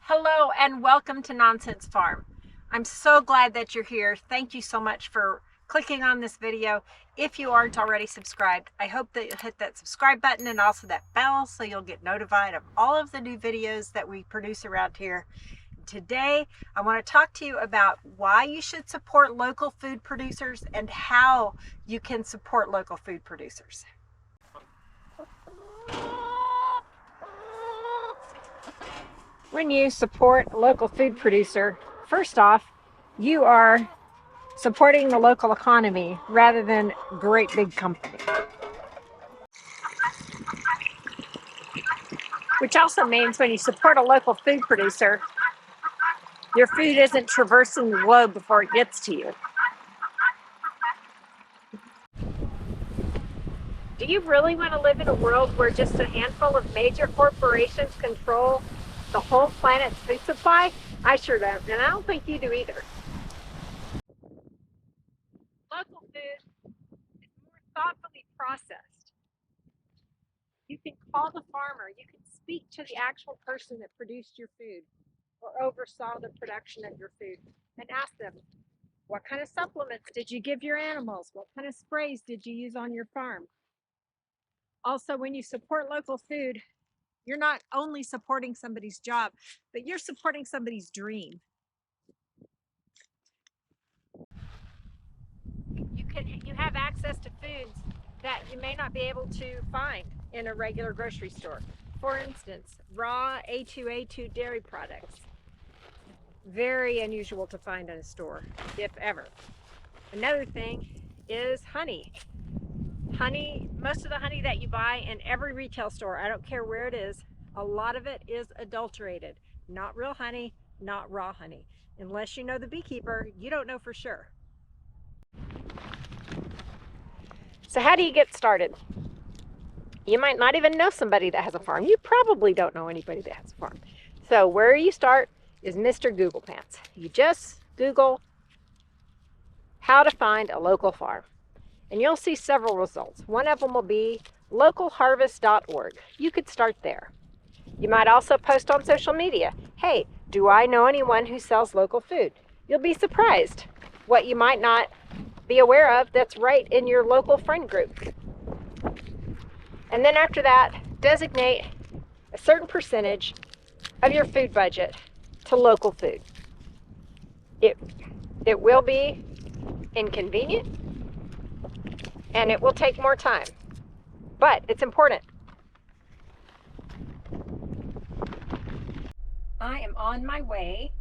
Hello and welcome to Nonsense Farm. I'm so glad that you're here. Thank you so much for clicking on this video. If you aren't already subscribed, I hope that you'll hit that subscribe button and also that bell so you'll get notified of all of the new videos that we produce around here. Today, I want to talk to you about why you should support local food producers and how you can support local food producers. When you support a local food producer, first off, you are supporting the local economy rather than great big company. Which also means when you support a local food producer, your food isn't traversing the globe before it gets to you. Do you really want to live in a world where just a handful of major corporations control the whole planet's food supply? I sure don't, and I don't think you do either. Local food is more thoughtfully processed. You can call the farmer, you can speak to the actual person that produced your food or oversaw the production of your food and ask them, what kind of supplements did you give your animals? What kind of sprays did you use on your farm? Also, when you support local food, you're not only supporting somebody's job, but you're supporting somebody's dream. You have access to foods that you may not be able to find in a regular grocery store. For instance, raw A2A2 dairy products. Very unusual to find in a store, if ever. Another thing is honey. Honey, most of the honey that you buy in every retail store, I don't care where it is, a lot of it is adulterated. Not real honey, not raw honey. Unless you know the beekeeper, you don't know for sure. So how do you get started? You might not even know somebody that has a farm. You probably don't know anybody that has a farm. So where you start is Mr. Google Pants. You just Google how to find a local farm. And you'll see several results. One of them will be localharvest.org. You could start there. You might also post on social media, hey, do I know anyone who sells local food? You'll be surprised what you might not be aware of that's right in your local friend group. And then after that, designate a certain percentage of your food budget to local food. It will be inconvenient and it will take more time, but it's important. I am on my way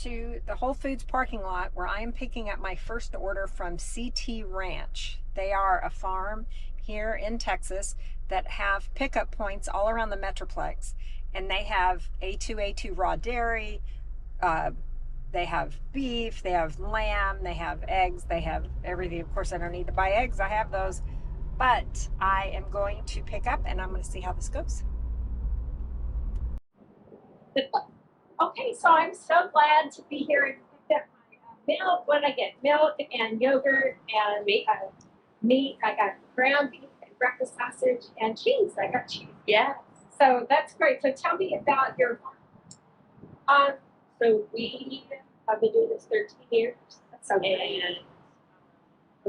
to the Whole Foods parking lot where I am picking up my first order from CT Ranch. They are a farm here in Texas that have pickup points all around the Metroplex, and they have A2A2 raw dairy, they have beef, they have lamb, they have eggs, they have everything. Of course, I don't need to buy eggs, I have those, but I am going to pick up and I'm going to see how this goes. Okay, so I'm so glad to be here and pick up my milk. What did I get? Milk and yogurt and meat. I got ground beef and breakfast sausage and cheese. I got cheese. Yeah. So that's great. So tell me about your farm. So we have been doing this 13 years. That's so great. And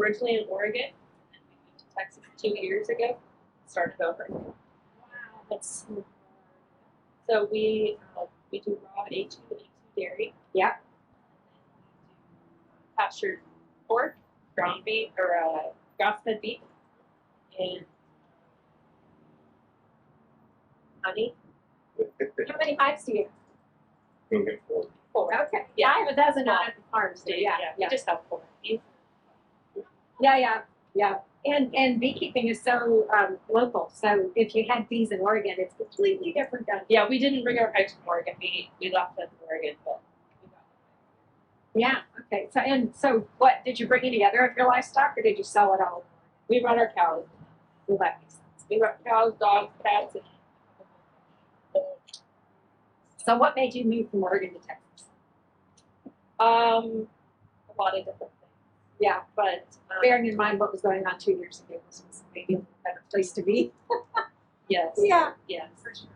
originally in Oregon, and we moved to Texas 2 years ago. Started over. Wow. That's so we do raw A2 and A2 dairy. Yeah. Pastured pork, ground beef, or grass-fed beef, and honey. How many hives do you have? Four. Okay. Yeah, I have a dozen out at the farm too. Yeah. We just have 4. Yeah. And beekeeping is so local. So if you had bees in Oregon, it's completely different down here. Yeah, we didn't bring our hives from Oregon. We left them in Oregon, but we got them. Yeah. Okay. So what did you bring any other of your livestock, or did you sell it all? We run our cows. Well, that makes sense. We run cows, dogs, cats. So what made you move from Oregon to Texas? A lot of different things. Yeah. But Bearing in mind what was going on 2 years ago, this was maybe a better place to be. yes. Yeah. Yes. For sure.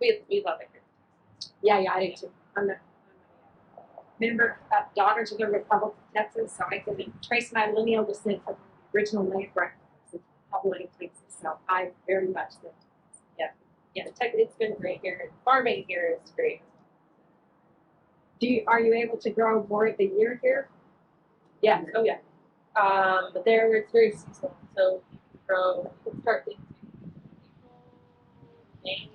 We love it here. Yeah, I do too. I'm a member of Daughters of the Republic of Texas, so I can trace my lineal descent from the original land grant of Republic of Texas. So I very much live. Yeah, it's been great here. Farming here is great. Are you able to grow more of the year here? Yeah. Oh yeah. But there it's very seasonal. So you can start things in May,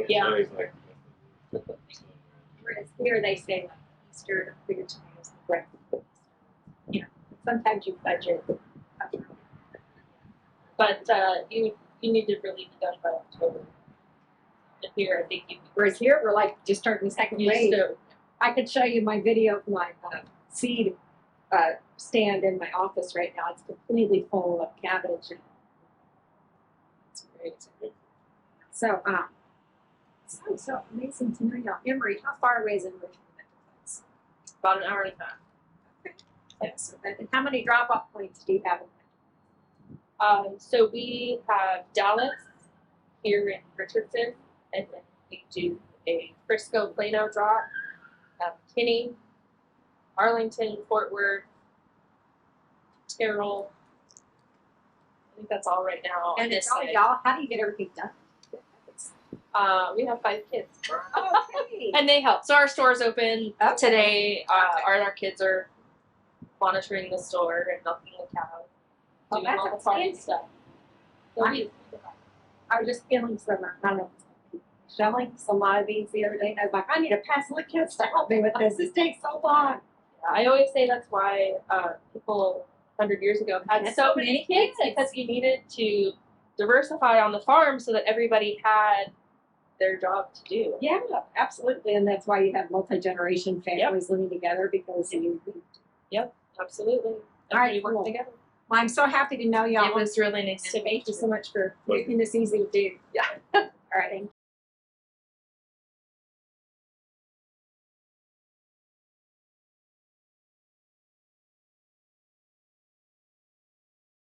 yeah. Whereas here they say like Easter, bigger tomatoes, and breakfast. You know, sometimes you budget. But you need to really be done by October. And here, I think Whereas here we're like just starting the second you wave. so I could show you my video of my seed stand in my office right now. It's completely full of cabbage. And it's great. so, so amazing to know y'all. Emory, how far away is Emory from the Metro place? About an hour and a half. Yeah, so and how many drop-off points do you have? So we have Dallas here in Richardson, and then we do a Frisco Plano drop, Kinney, Arlington, Fort Worth, Terrell. I think that's all right now. And it's all y'all. How do you get everything done? We have 5 kids. Okay. And they help. So our store's open Okay. today. Our kids are monitoring the store and milking the cows, Well, doing all the that's farm outstanding. stuff. So I was just feeling some, I don't know, shelling some live beans the other day, and I was like, I need to pass the kids to help me with this. This takes so long. I always say that's why people 100 years ago had That's so many kids, because you needed to diversify on the farm so that everybody had their job to do. Yeah, absolutely, and that's why you have multi-generation families living together because you. Absolutely. All right, Everybody worked cool. together. Well, I'm so happy to know y'all. It was really nice to Thank meet you you. so much for making this easy to do. Yeah. All right, thank you.